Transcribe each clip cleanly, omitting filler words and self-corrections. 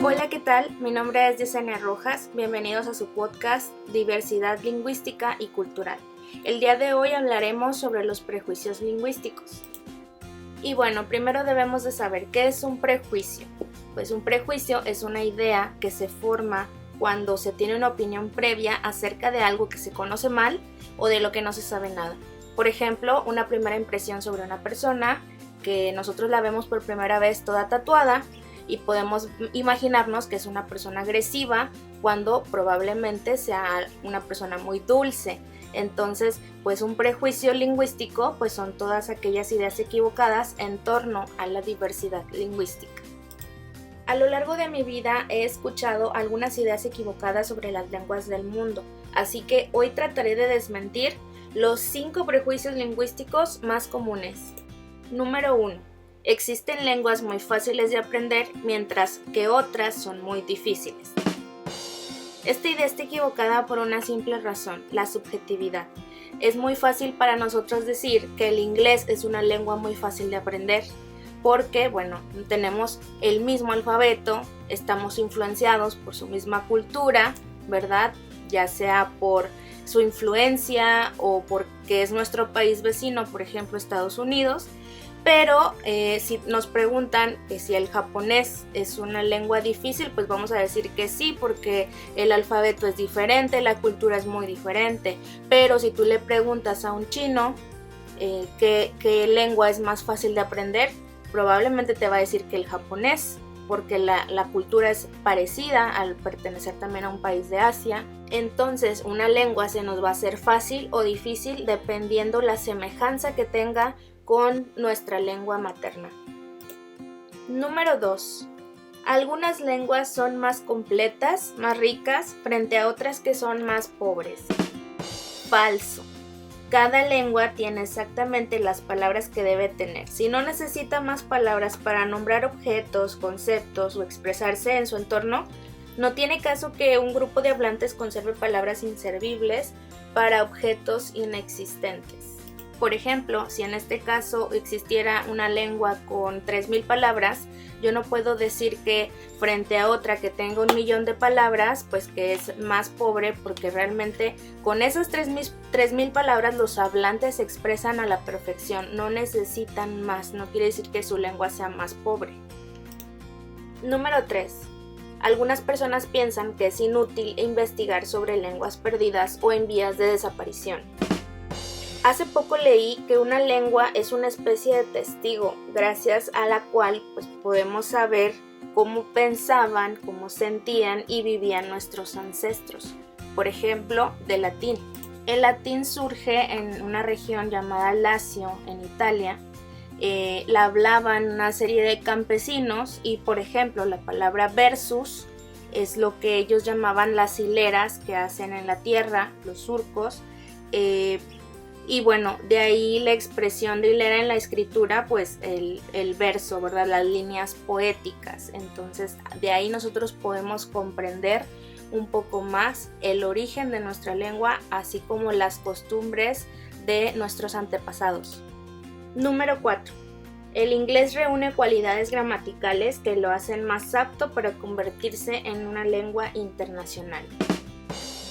Hola, ¿qué tal? Mi nombre es Yesenia Rojas. Bienvenidos a su podcast Diversidad Lingüística y Cultural. El día de hoy hablaremos sobre los prejuicios lingüísticos. Y bueno, primero debemos de saber qué es un prejuicio. Pues un prejuicio es una idea que se forma cuando se tiene una opinión previa acerca de algo que se conoce mal o de lo que no se sabe nada. Por ejemplo, una primera impresión sobre una persona que nosotros la vemos por primera vez toda tatuada y podemos imaginarnos que es una persona agresiva cuando probablemente sea una persona muy dulce. Entonces, pues un prejuicio lingüístico pues son todas aquellas ideas equivocadas en torno a la diversidad lingüística. A lo largo de mi vida he escuchado algunas ideas equivocadas sobre las lenguas del mundo, así que hoy trataré de desmentir los 5 prejuicios lingüísticos más comunes. Número 1. Existen lenguas muy fáciles de aprender, mientras que otras son muy difíciles. Esta idea está equivocada por una simple razón, la subjetividad. Es muy fácil para nosotros decir que el inglés es una lengua muy fácil de aprender, porque, bueno, tenemos el mismo alfabeto, estamos influenciados por su misma cultura, ¿verdad? Ya sea por su influencia o porque es nuestro país vecino, por ejemplo, Estados Unidos. Pero si nos preguntan si el japonés es una lengua difícil, pues vamos a decir que sí, porque el alfabeto es diferente, la cultura es muy diferente. Pero si tú le preguntas a un chino qué lengua es más fácil de aprender, probablemente te va a decir que el japonés, porque la cultura es parecida al pertenecer también a un país de Asia. Entonces una lengua se nos va a hacer fácil o difícil dependiendo la semejanza que tenga con nuestra lengua materna. Número 2. Algunas lenguas son más completas, más ricas, frente a otras que son más pobres. Falso. Cada lengua tiene exactamente las palabras que debe tener. Si no necesita más palabras para nombrar objetos, conceptos o expresarse en su entorno, no tiene caso que un grupo de hablantes conserve palabras inservibles para objetos inexistentes. Por ejemplo, si en este caso existiera una lengua con 3000 palabras, yo no puedo decir que frente a otra que tenga 1.000.000 de palabras, pues que es más pobre, porque realmente con esas 3000 palabras los hablantes se expresan a la perfección, no necesitan más, no quiere decir que su lengua sea más pobre. Número 3. Algunas personas piensan que es inútil investigar sobre lenguas perdidas o en vías de desaparición. Hace poco leí que una lengua es una especie de testigo, gracias a la cual pues, podemos saber cómo pensaban, cómo sentían y vivían nuestros ancestros. Por ejemplo, del latín. El latín surge en una región llamada Lacio, en Italia. La hablaban una serie de campesinos y, por ejemplo, la palabra versus es lo que ellos llamaban las hileras que hacen en la tierra, los surcos. Y bueno, de ahí la expresión de hilera en la escritura, pues el verso, ¿verdad? Las líneas poéticas. Entonces, de ahí nosotros podemos comprender un poco más el origen de nuestra lengua, así como las costumbres de nuestros antepasados. Número 4. El inglés reúne cualidades gramaticales que lo hacen más apto para convertirse en una lengua internacional.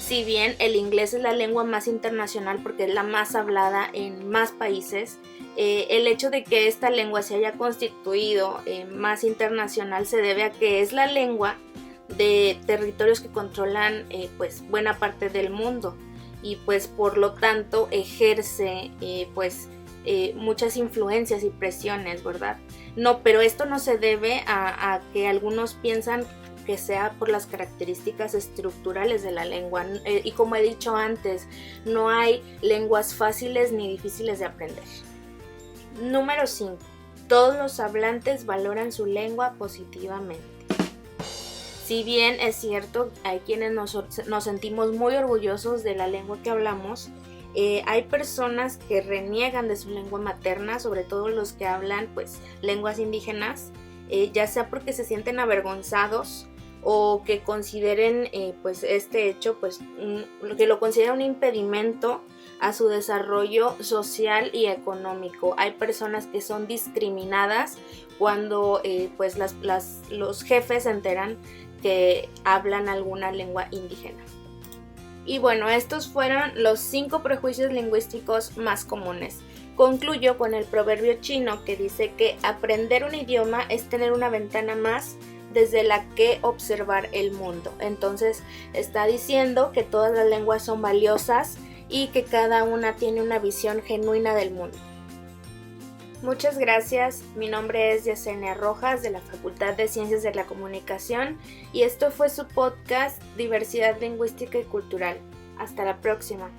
Si bien el inglés es la lengua más internacional porque es la más hablada en más países, el hecho de que esta lengua se haya constituido más internacional se debe a que es la lengua de territorios que controlan pues buena parte del mundo y pues por lo tanto ejerce muchas influencias y presiones, ¿verdad? No, pero esto no se debe a que algunos piensan que sea por las características estructurales de la lengua. Y como he dicho antes, no hay lenguas fáciles ni difíciles de aprender. Número 5. Todos los hablantes valoran su lengua positivamente. Si bien es cierto, hay quienes nos sentimos muy orgullosos de la lengua que hablamos, hay personas que reniegan de su lengua materna, sobre todo los que hablan pues lenguas indígenas, ya sea porque se sienten avergonzados o que consideren pues este hecho pues que lo considera un impedimento a su desarrollo social y económico. Hay personas que son discriminadas cuando pues los jefes se enteran que hablan alguna lengua indígena. Y bueno, estos fueron los 5 prejuicios lingüísticos más comunes. Concluyo con el proverbio chino que dice que aprender un idioma es tener una ventana más desde la que observar el mundo. Entonces está diciendo que todas las lenguas son valiosas y que cada una tiene una visión genuina del mundo. Muchas gracias, mi nombre es Yesenia Rojas de la Facultad de Ciencias de la Comunicación y esto fue su podcast Diversidad Lingüística y Cultural. Hasta la próxima.